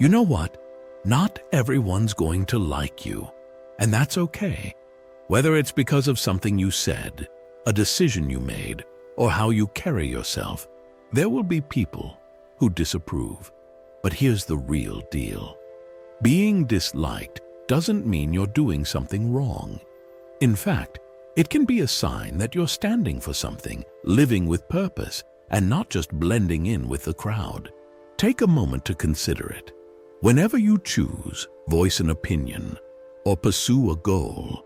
You know what? Not everyone's going to like you, and that's okay. Whether it's because of something you said, a decision you made, or how you carry yourself, there will be people who disapprove. But here's the real deal. Being disliked doesn't mean you're doing something wrong. In fact, it can be a sign that you're standing for something, living with purpose, and not just blending in with the crowd. Take a moment to consider it. Whenever you choose, voice an opinion, or pursue a goal,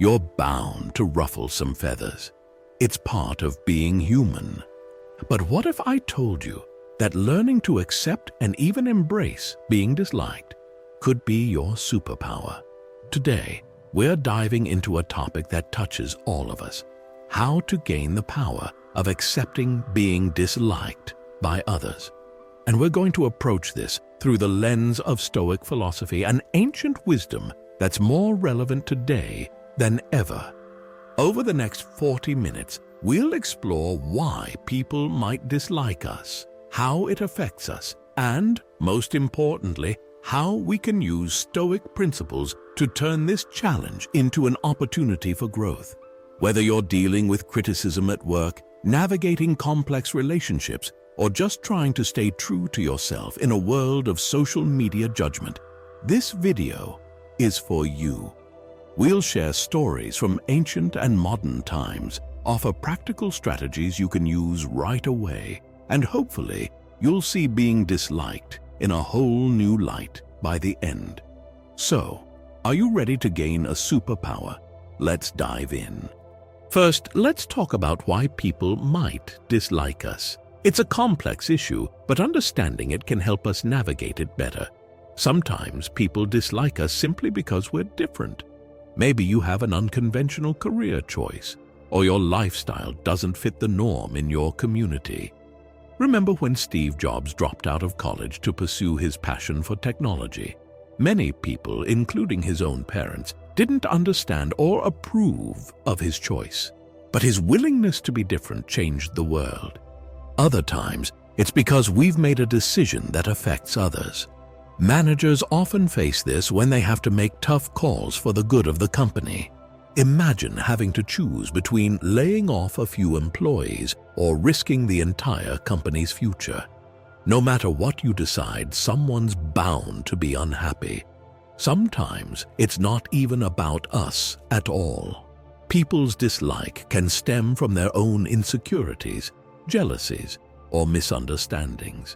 you're bound to ruffle some feathers. It's part of being human. But what if I told you that learning to accept and even embrace being disliked could be your superpower? Today, we're diving into a topic that touches all of us: how to gain the power of accepting being disliked by others. And we're going to approach this through the lens of Stoic philosophy, an ancient wisdom that's more relevant today than ever. Over the next 40 minutes, we'll explore why people might dislike us, how it affects us, and, most importantly, how we can use Stoic principles to turn this challenge into an opportunity for growth. Whether you're dealing with criticism at work, navigating complex relationships, or just trying to stay true to yourself in a world of social media judgment, this video is for you. We'll share stories from ancient and modern times, offer practical strategies you can use right away, and hopefully you'll see being disliked in a whole new light by the end. So, are you ready to gain a superpower? Let's dive in. First, let's talk about why people might dislike us. It's a complex issue, but understanding it can help us navigate it better. Sometimes people dislike us simply because we're different. Maybe you have an unconventional career choice, or your lifestyle doesn't fit the norm in your community. Remember when Steve Jobs dropped out of college to pursue his passion for technology? Many people, including his own parents, didn't understand or approve of his choice. But his willingness to be different changed the world. Other times, it's because we've made a decision that affects others. Managers often face this when they have to make tough calls for the good of the company. Imagine having to choose between laying off a few employees or risking the entire company's future. No matter what you decide, someone's bound to be unhappy. Sometimes it's not even about us at all. People's dislike can stem from their own insecurities, jealousies, or misunderstandings.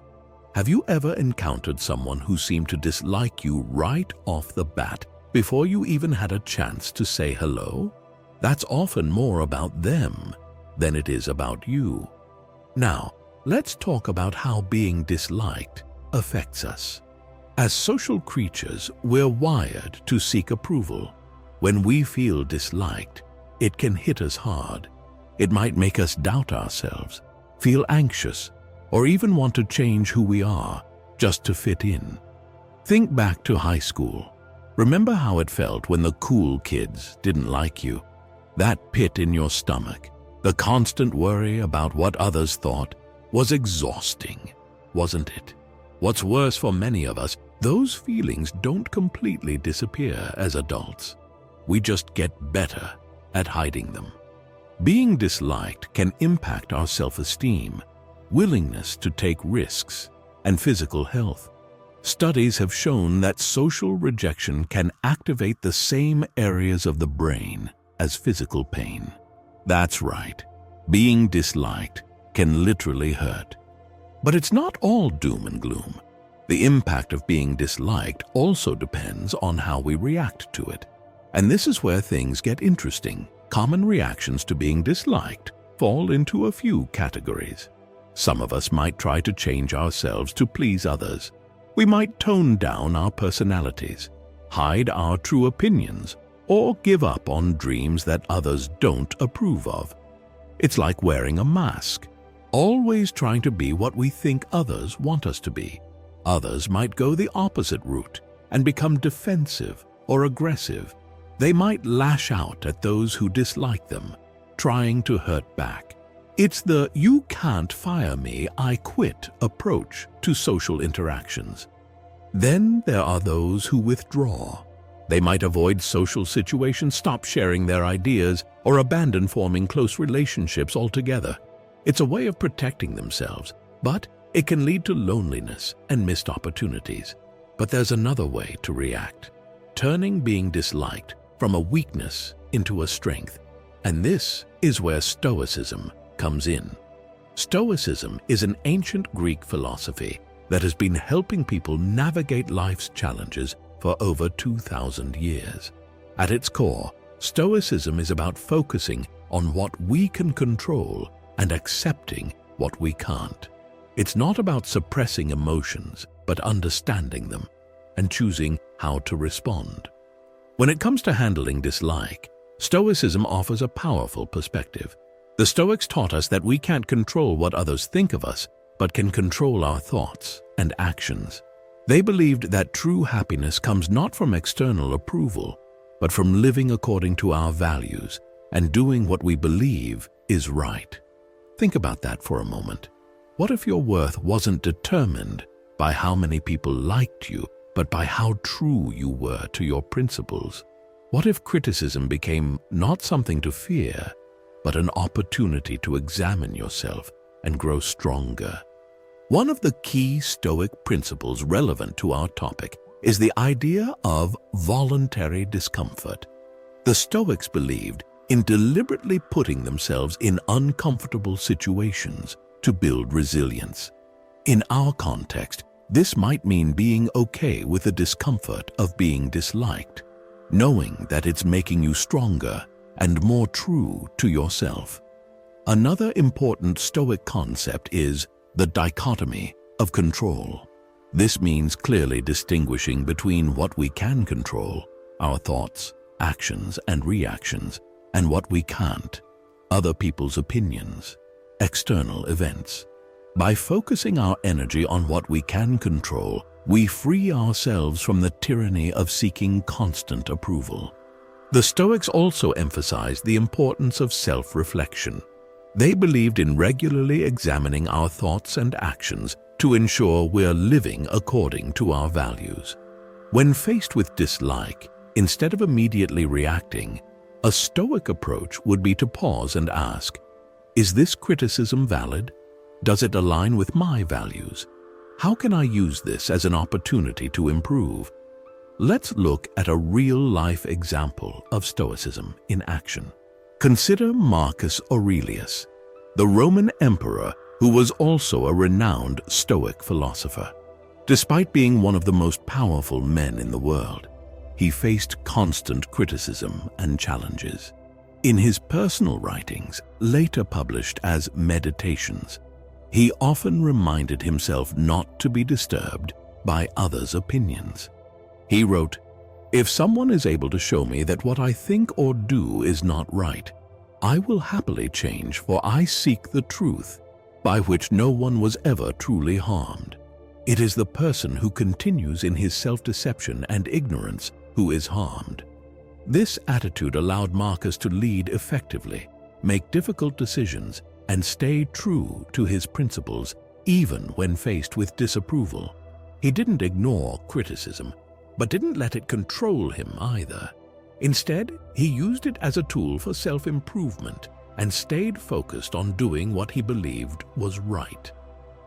Have you ever encountered someone who seemed to dislike you right off the bat before you even had a chance to say hello? That's often more about them than it is about you. Now, let's talk about how being disliked affects us. As social creatures, we're wired to seek approval. When we feel disliked, it can hit us hard. It might make us doubt ourselves, feel anxious, or even want to change who we are just to fit in. Think back to high school. Remember how it felt when the cool kids didn't like you? That pit in your stomach, the constant worry about what others thought, was exhausting, wasn't it? What's worse for many of us, those feelings don't completely disappear as adults. We just get better at hiding them. Being disliked can impact our self-esteem, willingness to take risks, and physical health. Studies have shown that social rejection can activate the same areas of the brain as physical pain. That's right, being disliked can literally hurt. But it's not all doom and gloom. The impact of being disliked also depends on how we react to it. And this is where things get interesting. Common reactions to being disliked fall into a few categories. Some of us might try to change ourselves to please others. We might tone down our personalities, hide our true opinions, or give up on dreams that others don't approve of. It's like wearing a mask, always trying to be what we think others want us to be. Others might go the opposite route and become defensive or aggressive. They might lash out at those who dislike them, trying to hurt back. It's the "you can't fire me, I quit" approach to social interactions. Then there are those who withdraw. They might avoid social situations, stop sharing their ideas, or abandon forming close relationships altogether. It's a way of protecting themselves, but it can lead to loneliness and missed opportunities. But there's another way to react, turning being disliked from a weakness into a strength. And this is where Stoicism comes in. Stoicism is an ancient Greek philosophy that has been helping people navigate life's challenges for over 2,000 years. At its core, Stoicism is about focusing on what we can control and accepting what we can't. It's not about suppressing emotions, but understanding them and choosing how to respond. When it comes to handling dislike, Stoicism offers a powerful perspective. The Stoics taught us that we can't control what others think of us, but can control our thoughts and actions. They believed that true happiness comes not from external approval, but from living according to our values and doing what we believe is right. Think about that for a moment. What if your worth wasn't determined by how many people liked you, but by how true you were to your principles? What if criticism became not something to fear, but an opportunity to examine yourself and grow stronger? One of the key Stoic principles relevant to our topic is the idea of voluntary discomfort. The Stoics believed in deliberately putting themselves in uncomfortable situations to build resilience. In our context, this might mean being okay with the discomfort of being disliked, knowing that it's making you stronger and more true to yourself. Another important Stoic concept is the dichotomy of control. This means clearly distinguishing between what we can control, our thoughts, actions, and reactions, and what we can't, other people's opinions, external events. By focusing our energy on what we can control, we free ourselves from the tyranny of seeking constant approval. The Stoics also emphasized the importance of self-reflection. They believed in regularly examining our thoughts and actions to ensure we're living according to our values. When faced with dislike, instead of immediately reacting, a Stoic approach would be to pause and ask, is this criticism valid? Does it align with my values? How can I use this as an opportunity to improve? Let's look at a real-life example of Stoicism in action. Consider Marcus Aurelius, the Roman emperor who was also a renowned Stoic philosopher. Despite being one of the most powerful men in the world, he faced constant criticism and challenges. In his personal writings, later published as Meditations, he often reminded himself not to be disturbed by others' opinions. He wrote, "If someone is able to show me that what I think or do is not right, I will happily change, for I seek the truth, by which no one was ever truly harmed. It is the person who continues in his self-deception and ignorance who is harmed." This attitude allowed Marcus to lead effectively, make difficult decisions, and stay true to his principles even when faced with disapproval. He didn't ignore criticism, but didn't let it control him either. Instead, he used it as a tool for self-improvement and stayed focused on doing what he believed was right.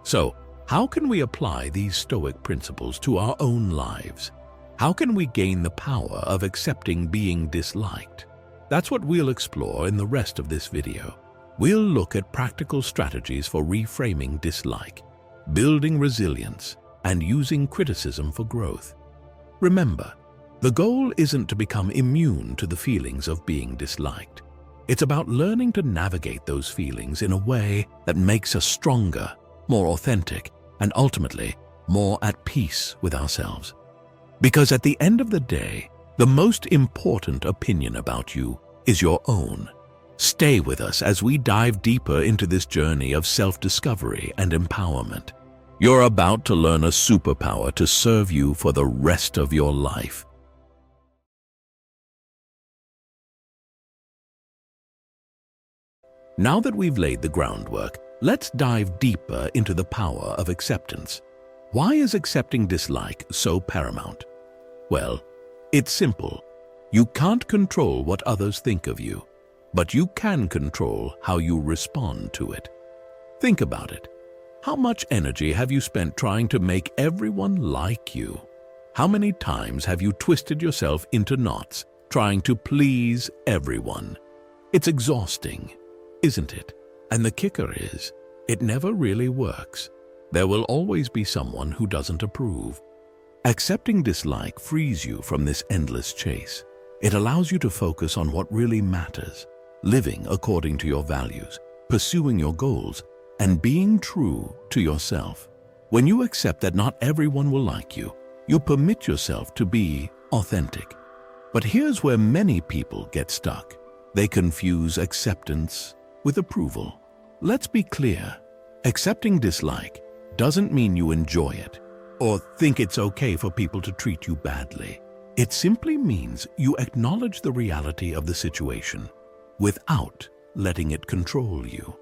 So, how can we apply these Stoic principles to our own lives? How can we gain the power of accepting being disliked? That's what we'll explore in the rest of this video. We'll look at practical strategies for reframing dislike, building resilience, and using criticism for growth. Remember, the goal isn't to become immune to the feelings of being disliked. It's about learning to navigate those feelings in a way that makes us stronger, more authentic, and ultimately more at peace with ourselves. Because at the end of the day, the most important opinion about you is your own. Stay with us as we dive deeper into this journey of self-discovery and empowerment. You're about to learn a superpower to serve you for the rest of your life. Now that we've laid the groundwork, let's dive deeper into the power of acceptance. Why is accepting dislike so paramount? Well, it's simple. You can't control what others think of you, but you can control how you respond to it. Think about it. How much energy have you spent trying to make everyone like you? How many times have you twisted yourself into knots trying to please everyone? It's exhausting, isn't it? And the kicker is, it never really works. There will always be someone who doesn't approve. Accepting dislike frees you from this endless chase. It allows you to focus on what really matters, living according to your values, pursuing your goals, and being true to yourself. When you accept that not everyone will like you, you permit yourself to be authentic. But here's where many people get stuck. They confuse acceptance with approval. Let's be clear. Accepting dislike doesn't mean you enjoy it or think it's okay for people to treat you badly. It simply means you acknowledge the reality of the situation without letting it control you.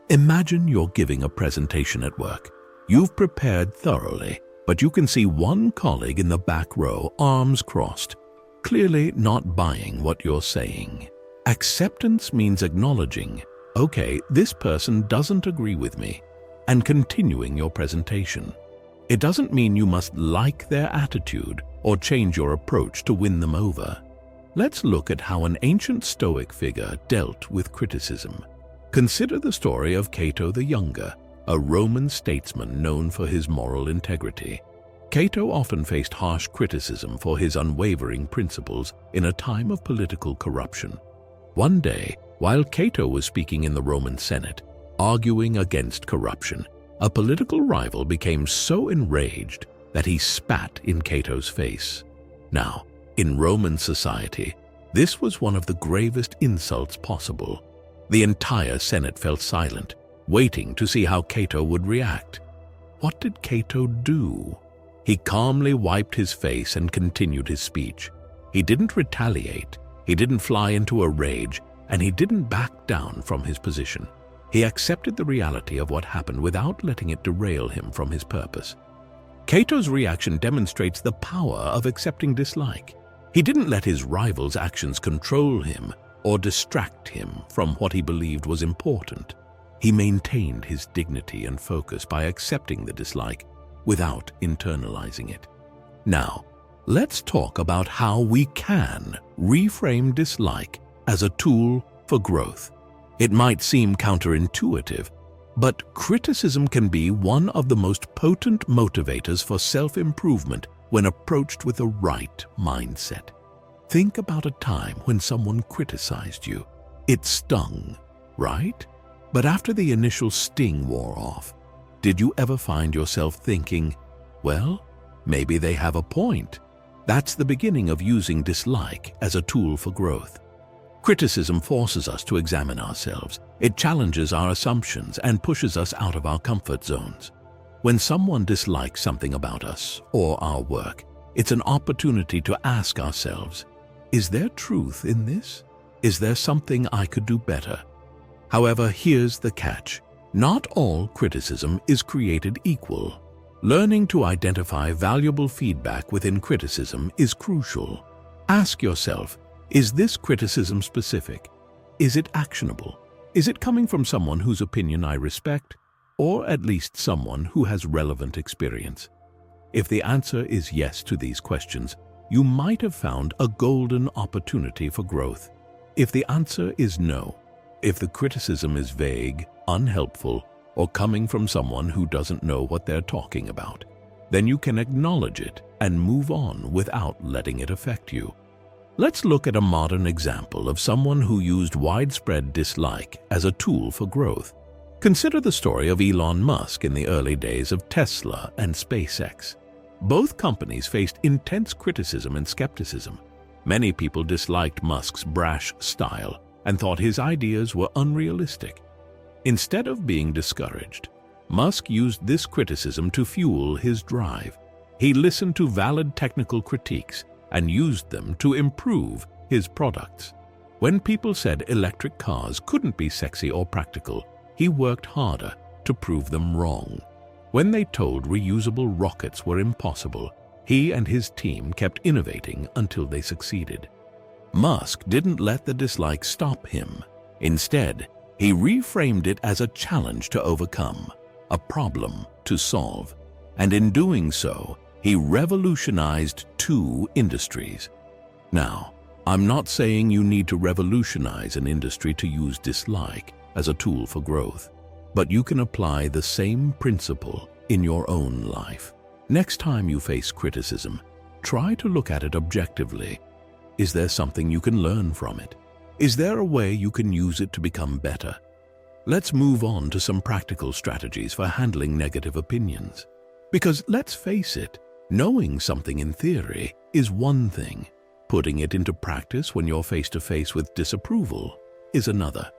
Imagine you're giving a presentation at work. You've prepared thoroughly, but you can see one colleague in the back row, arms crossed, clearly not buying what you're saying. Acceptance means acknowledging, okay, this person doesn't agree with me, and continuing your presentation. It doesn't mean you must like their attitude or change your approach to win them over. Let's look at how an ancient Stoic figure dealt with criticism. Consider the story of Cato the Younger, a Roman statesman known for his moral integrity. Cato often faced harsh criticism for his unwavering principles in a time of political corruption. One day, while Cato was speaking in the Roman Senate, arguing against corruption, a political rival became so enraged that he spat in Cato's face. Now, in Roman society, this was one of the gravest insults possible. The entire Senate fell silent, waiting to see how Cato would react. What did Cato do? He calmly wiped his face and continued his speech. He didn't retaliate, he didn't fly into a rage, and he didn't back down from his position. He accepted the reality of what happened without letting it derail him from his purpose. Cato's reaction demonstrates the power of accepting dislike. He didn't let his rival's actions control him or distract him from what he believed was important. He maintained his dignity and focus by accepting the dislike without internalizing it. Now, let's talk about how we can reframe dislike as a tool for growth. It might seem counterintuitive, but criticism can be one of the most potent motivators for self-improvement when approached with the right mindset. Think about a time when someone criticized you. It stung, right? But after the initial sting wore off, did you ever find yourself thinking, well, maybe they have a point? That's the beginning of using dislike as a tool for growth. Criticism forces us to examine ourselves. It challenges our assumptions and pushes us out of our comfort zones. When someone dislikes something about us or our work, it's an opportunity to ask ourselves, is there truth in this? Is there something I could do better? However, here's the catch. Not all criticism is created equal. Learning to identify valuable feedback within criticism is crucial. Ask yourself, is this criticism specific? Is it actionable? Is it coming from someone whose opinion I respect, or at least someone who has relevant experience? If the answer is yes to these questions, you might have found a golden opportunity for growth. If the answer is no, if the criticism is vague, unhelpful, or coming from someone who doesn't know what they're talking about, then you can acknowledge it and move on without letting it affect you. Let's look at a modern example of someone who used widespread dislike as a tool for growth. Consider the story of Elon Musk in the early days of Tesla and SpaceX. Both companies faced intense criticism and skepticism. Many people disliked Musk's brash style and thought his ideas were unrealistic. Instead of being discouraged, Musk used this criticism to fuel his drive. He listened to valid technical critiques and used them to improve his products. When people said electric cars couldn't be sexy or practical, he worked harder to prove them wrong. When they told reusable rockets were impossible, he and his team kept innovating until they succeeded. Musk didn't let the dislike stop him. Instead, he reframed it as a challenge to overcome, a problem to solve, and in doing so, he revolutionized 2 industries. Now, I'm not saying you need to revolutionize an industry to use dislike as a tool for growth, but you can apply the same principle in your own life. Next time you face criticism, try to look at it objectively. Is there something you can learn from it? Is there a way you can use it to become better? Let's move on to some practical strategies for handling negative opinions. Because let's face it, knowing something in theory is one thing. Putting it into practice when you're face to face with disapproval is another.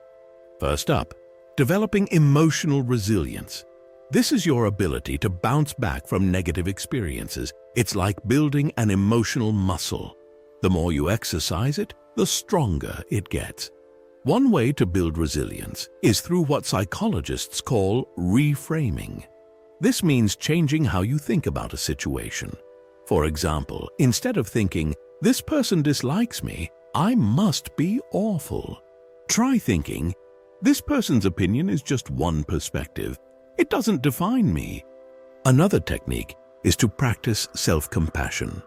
First up, developing emotional resilience. This is your ability to bounce back from negative experiences. It's like building an emotional muscle. The more you exercise it, the stronger it gets. One way to build resilience is through what psychologists call reframing. This means changing how you think about a situation. For example, instead of thinking, "This person dislikes me, I must be awful," try thinking, "This person's opinion is just one perspective. It doesn't define me." Another technique is to practice self-compassion.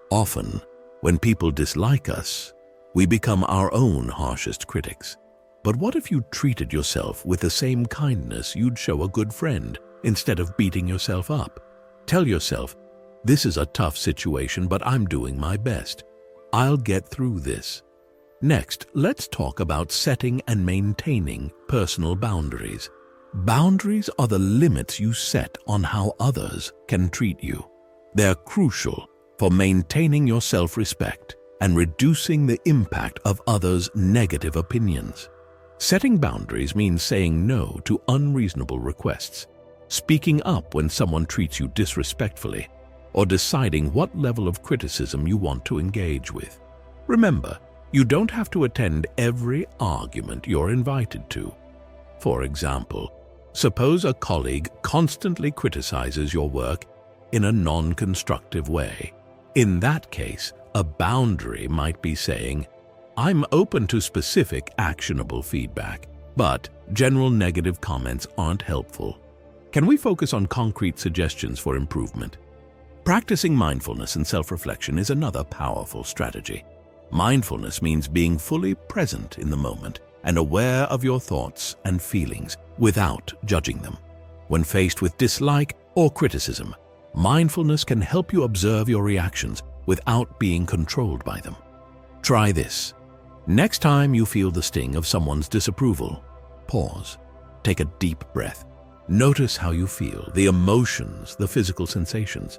Often, when people dislike us, we become our own harshest critics. But what if you treated yourself with the same kindness you'd show a good friend instead of beating yourself up? Tell yourself, "This is a tough situation, but I'm doing my best. I'll get through this." Next, let's talk about setting and maintaining personal boundaries. Boundaries are the limits you set on how others can treat you. They're crucial for maintaining your self-respect and reducing the impact of others' negative opinions. Setting boundaries means saying no to unreasonable requests, speaking up when someone treats you disrespectfully, or deciding what level of criticism you want to engage with. Remember, you don't have to attend every argument you're invited to. For example, suppose a colleague constantly criticizes your work in a non-constructive way. In that case, a boundary might be saying, "I'm open to specific actionable feedback, but general negative comments aren't helpful. Can we focus on concrete suggestions for improvement?" Practicing mindfulness and self-reflection is another powerful strategy. Mindfulness means being fully present in the moment and aware of your thoughts and feelings without judging them. When faced with dislike or criticism, mindfulness can help you observe your reactions without being controlled by them. Try this. Next time you feel the sting of someone's disapproval, pause, take a deep breath. Notice how you feel, the emotions, the physical sensations.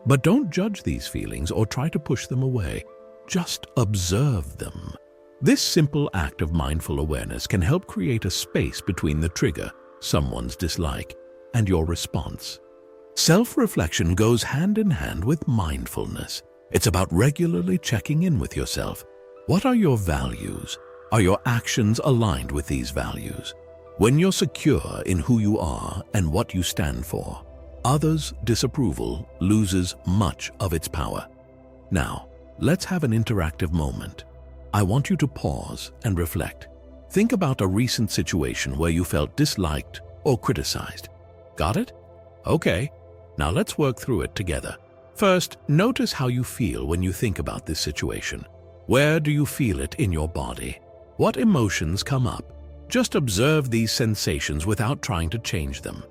But don't judge these feelings or try to push them away. Just observe them. This simple act of mindful awareness can help create a space between the trigger, someone's dislike, and your response. Self-reflection goes hand in hand with mindfulness. It's about regularly checking in with yourself. What are your values? Are your actions aligned with these values? When you're secure in who you are and what you stand for, others' disapproval loses much of its power. Now, let's have an interactive moment. I want you to pause and reflect. Think about a recent situation where you felt disliked or criticized. Got it? Okay, now let's work through it together. First, notice how you feel when you think about this situation. Where do you feel it in your body? What emotions come up? Just observe these sensations without trying to change them.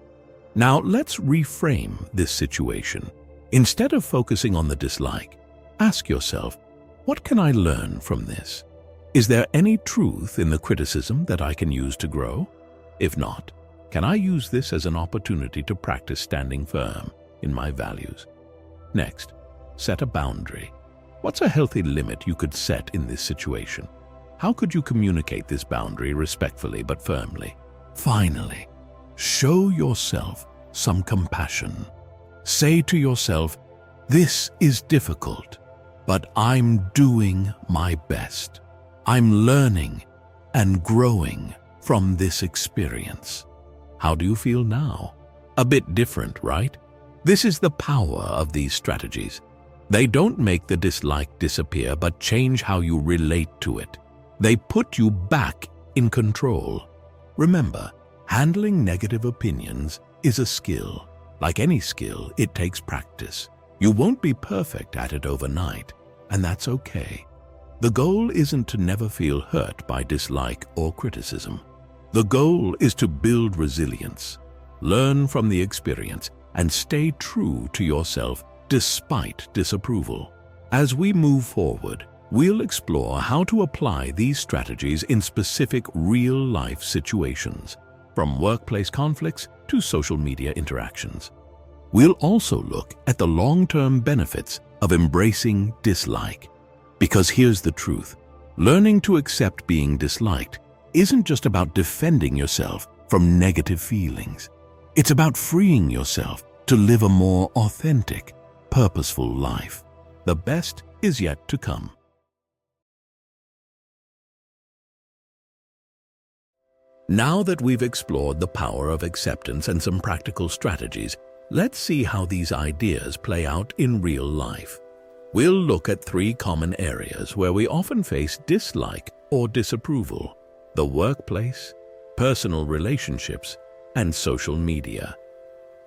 Now let's reframe this situation. Instead of focusing on the dislike, ask yourself, what can I learn from this? Is there any truth in the criticism that I can use to grow? If not, can I use this as an opportunity to practice standing firm in my values? Next, set a boundary. What's a healthy limit you could set in this situation? How could you communicate this boundary respectfully but firmly? Finally, show yourself some compassion. Say to yourself, this is difficult, but I'm doing my best. I'm learning and growing from this experience. How do you feel now? A bit different, right? This is the power of these strategies. They don't make the dislike disappear, but change how you relate to it. They put you back in control. Remember, handling negative opinions is a skill. Like any skill, it takes practice. You won't be perfect at it overnight, and that's okay. The goal isn't to never feel hurt by dislike or criticism. The goal is to build resilience, learn from the experience, and stay true to yourself despite disapproval. As we move forward, we'll explore how to apply these strategies in specific real-life situations, from workplace conflicts to social media interactions. We'll also look at the long-term benefits of embracing dislike. Because here's the truth, learning to accept being disliked isn't just about defending yourself from negative feelings. It's about freeing yourself to live a more authentic, purposeful life. The best is yet to come. Now that we've explored the power of acceptance and some practical strategies, let's see how these ideas play out in real life. We'll look at 3 common areas where we often face dislike or disapproval: the workplace, personal relationships, and social media.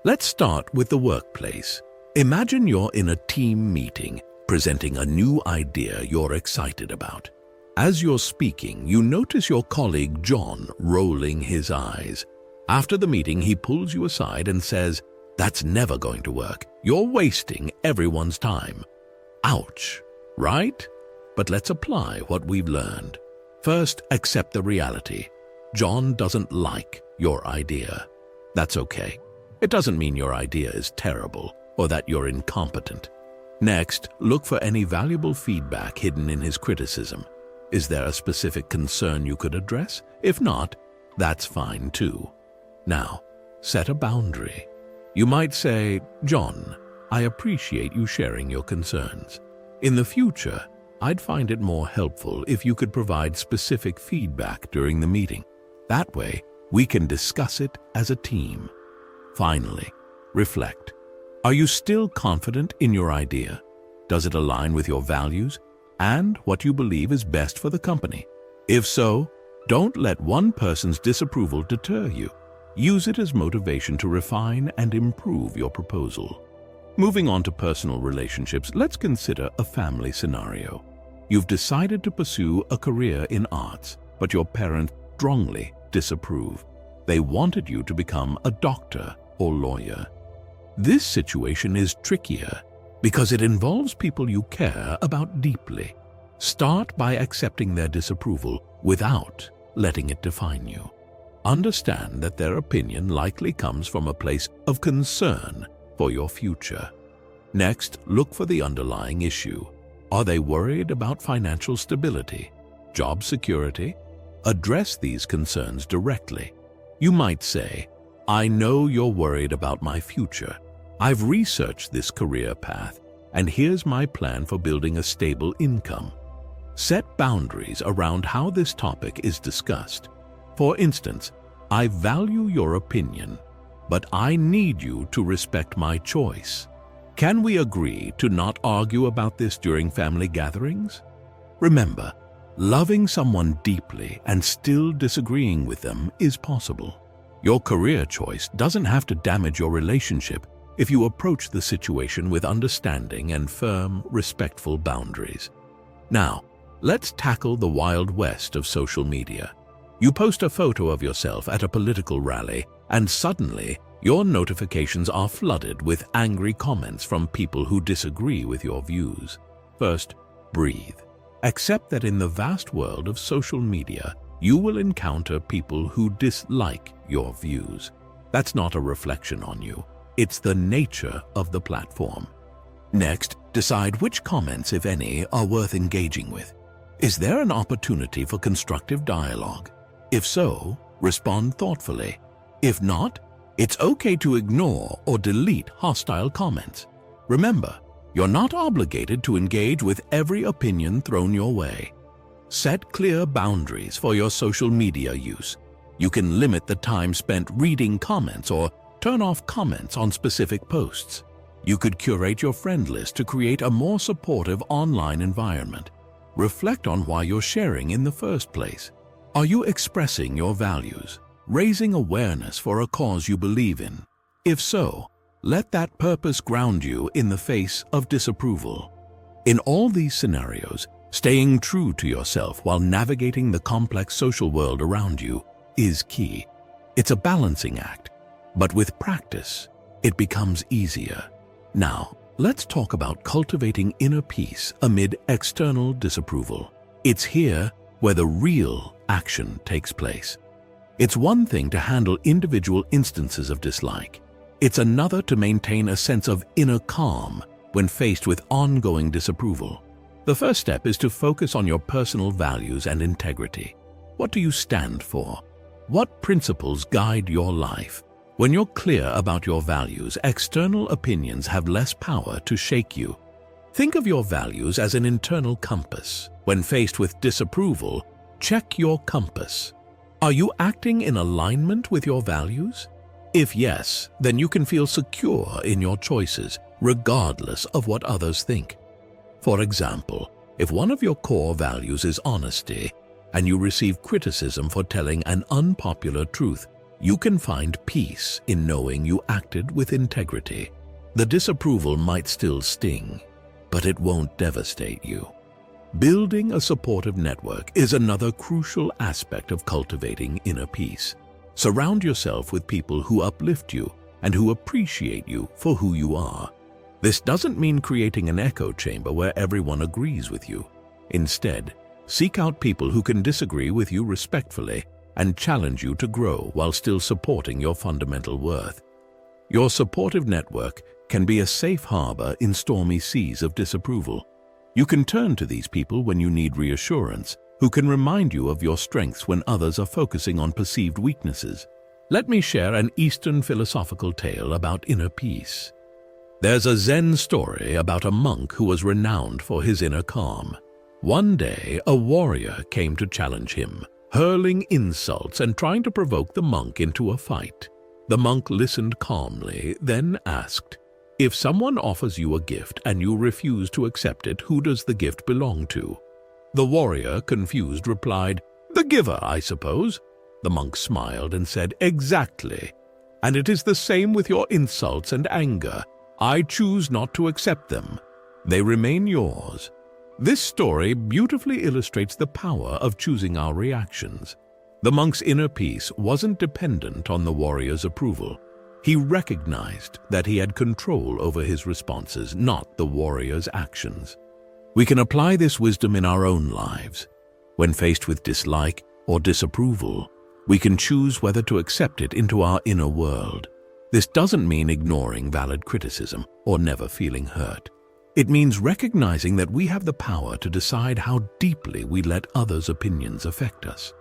Let's start with the workplace. Imagine you're in a team meeting, presenting a new idea you're excited about. As you're speaking, you notice your colleague John rolling his eyes. After the meeting, he pulls you aside and says, "That's never going to work. You're wasting everyone's time." Ouch, right? But let's apply what we've learned. First, accept the reality. John doesn't like your idea. That's okay. It doesn't mean your idea is terrible or that you're incompetent. Next, look for any valuable feedback hidden in his criticism. Is there a specific concern you could address? If not, that's fine too. Now, set a boundary. You might say, "John, I appreciate you sharing your concerns. In the future, I'd find it more helpful if you could provide specific feedback during the meeting. That way, we can discuss it as a team." Finally, reflect. Are you still confident in your idea? Does it align with your values and what you believe is best for the company? If so, don't let one person's disapproval deter you. Use it as motivation to refine and improve your proposal. Moving on to personal relationships, let's consider a family scenario. You've decided to pursue a career in arts, but your parents strongly disapprove. They wanted you to become a doctor or lawyer. This situation is trickier because it involves people you care about deeply. Start by accepting their disapproval without letting it define you. Understand that their opinion likely comes from a place of concern for your future. Next, look for the underlying issue. Are they worried about financial stability, job security? Address these concerns directly. You might say, "I know you're worried about my future. I've researched this career path, and here's my plan for building a stable income." Set boundaries around how this topic is discussed. For instance, "I value your opinion, but I need you to respect my choice. Can we agree to not argue about this during family gatherings?" Remember, loving someone deeply and still disagreeing with them is possible. Your career choice doesn't have to damage your relationship if you approach the situation with understanding and firm, respectful boundaries. Now, let's tackle the Wild West of social media. You post a photo of yourself at a political rally, and suddenly your notifications are flooded with angry comments from people who disagree with your views. First, breathe. Accept that in the vast world of social media, you will encounter people who dislike your views. That's not a reflection on you. It's the nature of the platform. Next, decide which comments, if any, are worth engaging with. Is there an opportunity for constructive dialogue? If so, respond thoughtfully. If not, it's okay to ignore or delete hostile comments. Remember, you're not obligated to engage with every opinion thrown your way. Set clear boundaries for your social media use. You can limit the time spent reading comments or Turn off comments on specific posts. You could curate your friend list to create a more supportive online environment. Reflect on why you're sharing in the first place. Are you expressing your values, raising awareness for a cause you believe in? If so, let that purpose ground you in the face of disapproval. In all these scenarios, staying true to yourself while navigating the complex social world around you is key. It's a balancing act, but with practice, it becomes easier. Now, let's talk about cultivating inner peace amid external disapproval. It's here where the real action takes place. It's one thing to handle individual instances of dislike. It's another to maintain a sense of inner calm when faced with ongoing disapproval. The first step is to focus on your personal values and integrity. What do you stand for? What principles guide your life? When you're clear about your values, external opinions have less power to shake you. Think of your values as an internal compass. When faced with disapproval, check your compass. Are you acting in alignment with your values? If yes, then you can feel secure in your choices, regardless of what others think. For example, if one of your core values is honesty, and you receive criticism for telling an unpopular truth, you can find peace in knowing you acted with integrity. The disapproval might still sting, but it won't devastate you. Building a supportive network is another crucial aspect of cultivating inner peace. Surround yourself with people who uplift you and who appreciate you for who you are. This doesn't mean creating an echo chamber where everyone agrees with you. Instead, seek out people who can disagree with you respectfully and challenge you to grow while still supporting your fundamental worth. Your supportive network can be a safe harbor in stormy seas of disapproval. You can turn to these people when you need reassurance, who can remind you of your strengths when others are focusing on perceived weaknesses. Let me share an Eastern philosophical tale about inner peace. There's a Zen story about a monk who was renowned for his inner calm. One day, a warrior came to challenge him, hurling insults and trying to provoke the monk into a fight. The monk listened calmly, then asked, "If someone offers you a gift and you refuse to accept it, who does the gift belong to?" The warrior, confused, replied, "The giver, I suppose." The monk smiled and said, "Exactly. And it is the same with your insults and anger. I choose not to accept them. They remain yours." This story beautifully illustrates the power of choosing our reactions. The monk's inner peace wasn't dependent on the warrior's approval. He recognized that he had control over his responses, not the warrior's actions. We can apply this wisdom in our own lives. When faced with dislike or disapproval, we can choose whether to accept it into our inner world. This doesn't mean ignoring valid criticism or never feeling hurt. It means recognizing that we have the power to decide how deeply we let others' opinions affect us.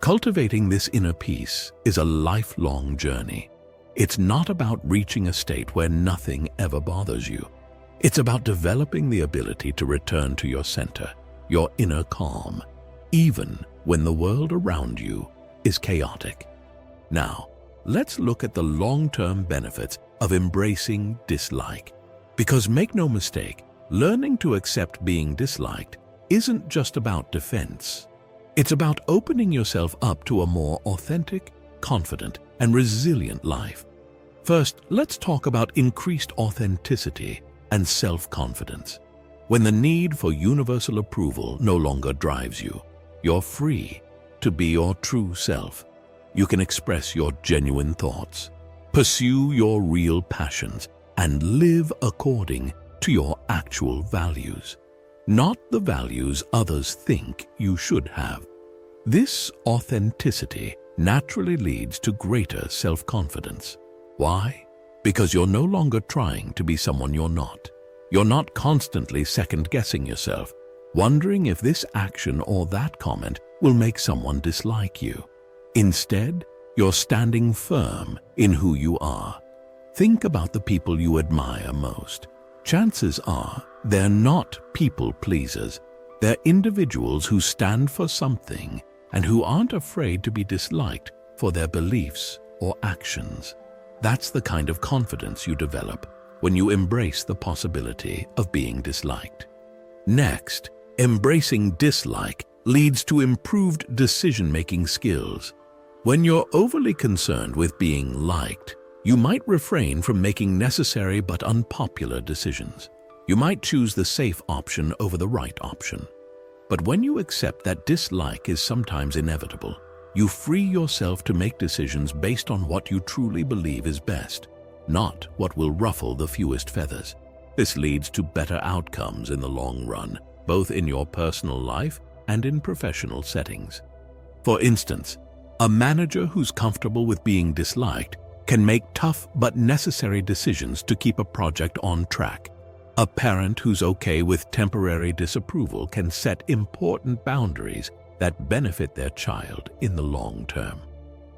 Cultivating this inner peace is a lifelong journey. It's not about reaching a state where nothing ever bothers you. It's about developing the ability to return to your center, your inner calm, even when the world around you is chaotic. Now, let's look at the long-term benefits of embracing dislike. Because make no mistake, learning to accept being disliked isn't just about defense. It's about opening yourself up to a more authentic, confident, and resilient life. First, let's talk about increased authenticity and self-confidence. When the need for universal approval no longer drives you, you're free to be your true self. You can express your genuine thoughts, pursue your real passions, and live according to your actual values, not the values others think you should have. This authenticity naturally leads to greater self-confidence. Why? Because you're no longer trying to be someone you're not. You're not constantly second-guessing yourself, wondering if this action or that comment will make someone dislike you. Instead, you're standing firm in who you are. Think about the people you admire most. Chances are they're not people pleasers. They're individuals who stand for something and who aren't afraid to be disliked for their beliefs or actions. That's the kind of confidence you develop when you embrace the possibility of being disliked. Next, embracing dislike leads to improved decision-making skills. When you're overly concerned with being liked, you might refrain from making necessary but unpopular decisions. You might choose the safe option over the right option. But when you accept that dislike is sometimes inevitable, you free yourself to make decisions based on what you truly believe is best, not what will ruffle the fewest feathers. This leads to better outcomes in the long run, both in your personal life and in professional settings. For instance, a manager who's comfortable with being disliked can make tough but necessary decisions to keep a project on track. A parent who's okay with temporary disapproval can set important boundaries that benefit their child in the long term.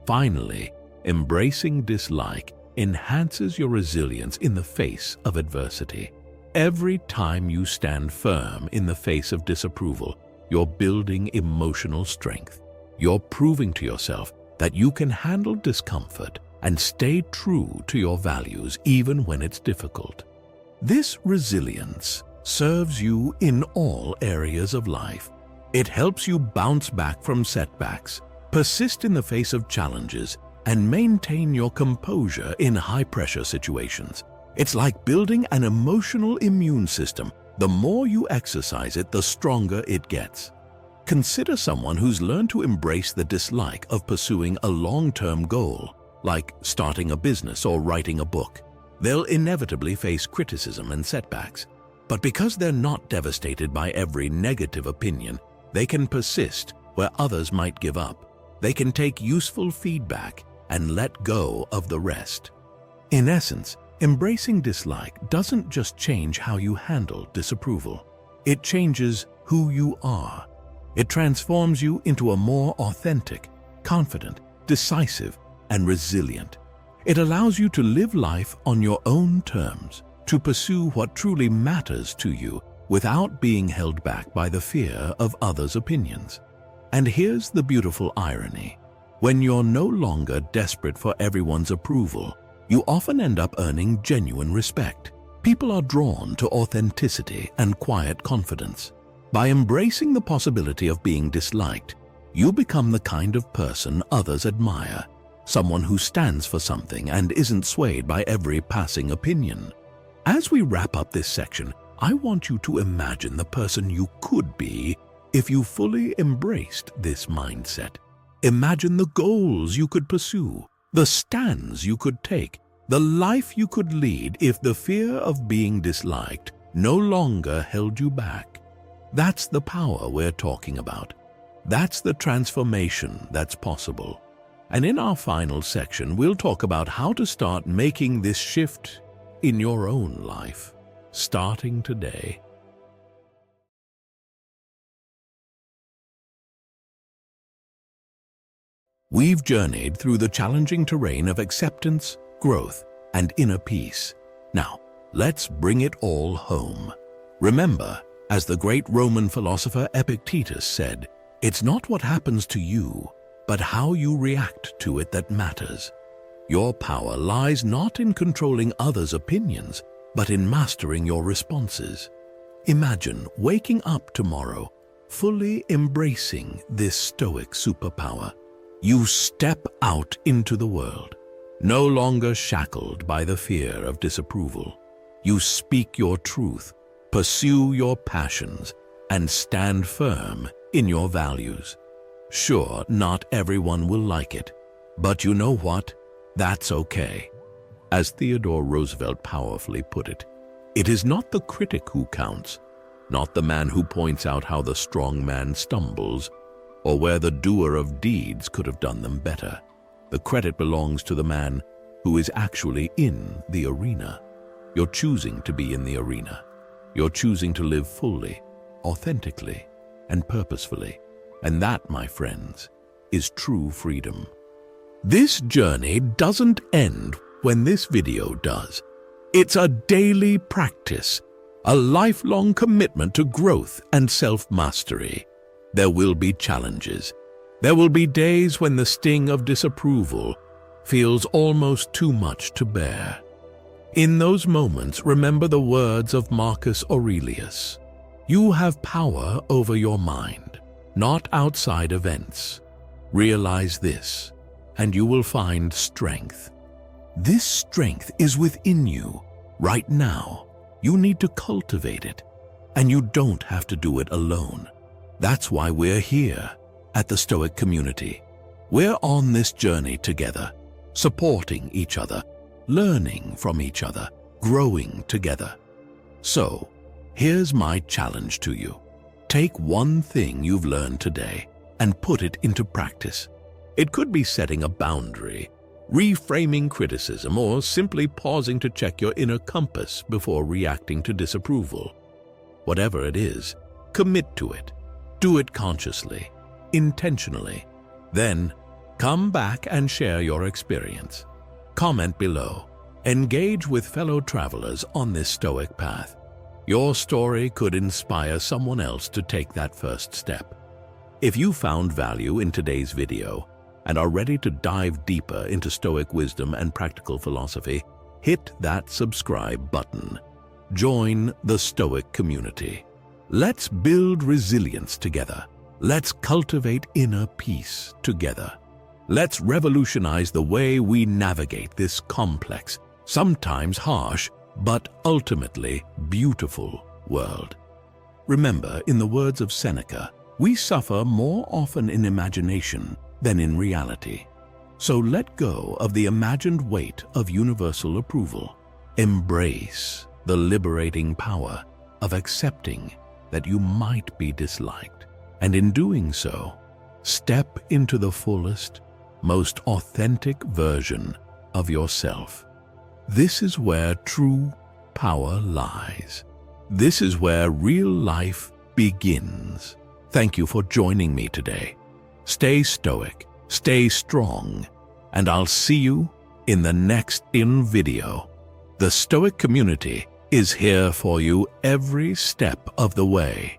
Finally, embracing dislike enhances your resilience in the face of adversity. Every time you stand firm in the face of disapproval, you're building emotional strength. You're proving to yourself that you can handle discomfort and stay true to your values even when it's difficult. This resilience serves you in all areas of life. It helps you bounce back from setbacks, persist in the face of challenges, and maintain your composure in high-pressure situations. It's like building an emotional immune system. The more you exercise it, the stronger it gets. Consider someone who's learned to embrace the dislike of pursuing a long-term goal, like starting a business or writing a book. They'll inevitably face criticism and setbacks. But because they're not devastated by every negative opinion, they can persist where others might give up. They can take useful feedback and let go of the rest. In essence, embracing dislike doesn't just change how you handle disapproval. It changes who you are. It transforms you into a more authentic, confident, decisive, and resilient. It allows you to live life on your own terms, to pursue what truly matters to you without being held back by the fear of others' opinions. And here's the beautiful irony. When you're no longer desperate for everyone's approval, you often end up earning genuine respect. People are drawn to authenticity and quiet confidence. By embracing the possibility of being disliked, you become the kind of person others admire, someone who stands for something and isn't swayed by every passing opinion. As we wrap up this section, I want you to imagine the person you could be if you fully embraced this mindset. Imagine the goals you could pursue, the stands you could take, the life you could lead if the fear of being disliked no longer held you back. That's the power we're talking about. That's the transformation that's possible. And in our final section, we'll talk about how to start making this shift in your own life, starting today. We've journeyed through the challenging terrain of acceptance, growth, and inner peace. Now, let's bring it all home. Remember, as the great Roman philosopher Epictetus said, it's not what happens to you, but how you react to it that matters. Your power lies not in controlling others' opinions, but in mastering your responses. Imagine waking up tomorrow, fully embracing this Stoic superpower. You step out into the world, no longer shackled by the fear of disapproval. You speak your truth, pursue your passions, and stand firm in your values. Sure, not everyone will like it, but you know what? That's okay. As Theodore Roosevelt powerfully put it, it is not the critic who counts, not the man who points out how the strong man stumbles, or where the doer of deeds could have done them better. The credit belongs to the man who is actually in the arena. You're choosing to be in the arena. You're choosing to live fully, authentically, and purposefully. And that, my friends, is true freedom. This journey doesn't end when this video does. It's a daily practice, a lifelong commitment to growth and self-mastery. There will be challenges. There will be days when the sting of disapproval feels almost too much to bear. In those moments, remember the words of Marcus Aurelius. You have power over your mind, not outside events. Realize this, and you will find strength. This strength is within you right now. You need to cultivate it, and you don't have to do it alone. That's why we're here at the Stoic community. We're on this journey together, supporting each other, learning from each other, growing together. So, here's my challenge to you. Take one thing you've learned today and put it into practice. It could be setting a boundary, reframing criticism, or simply pausing to check your inner compass before reacting to disapproval. Whatever it is, commit to it. Do it consciously, intentionally. Then, come back and share your experience. Comment below. Engage with fellow travelers on this Stoic path. Your story could inspire someone else to take that first step. If you found value in today's video and are ready to dive deeper into Stoic wisdom and practical philosophy, hit that subscribe button. Join the Stoic community. Let's build resilience together. Let's cultivate inner peace together. Let's revolutionize the way we navigate this complex, sometimes harsh, but ultimately beautiful world. Remember, in the words of Seneca, we suffer more often in imagination than in reality. So let go of the imagined weight of universal approval. Embrace the liberating power of accepting that you might be disliked. And in doing so, step into the fullest, most authentic version of yourself. This is where true power lies. This is where real life begins. Thank you for joining me today. Stay stoic, stay strong, and I'll see you in the next video. The Stoic community is here for you every step of the way.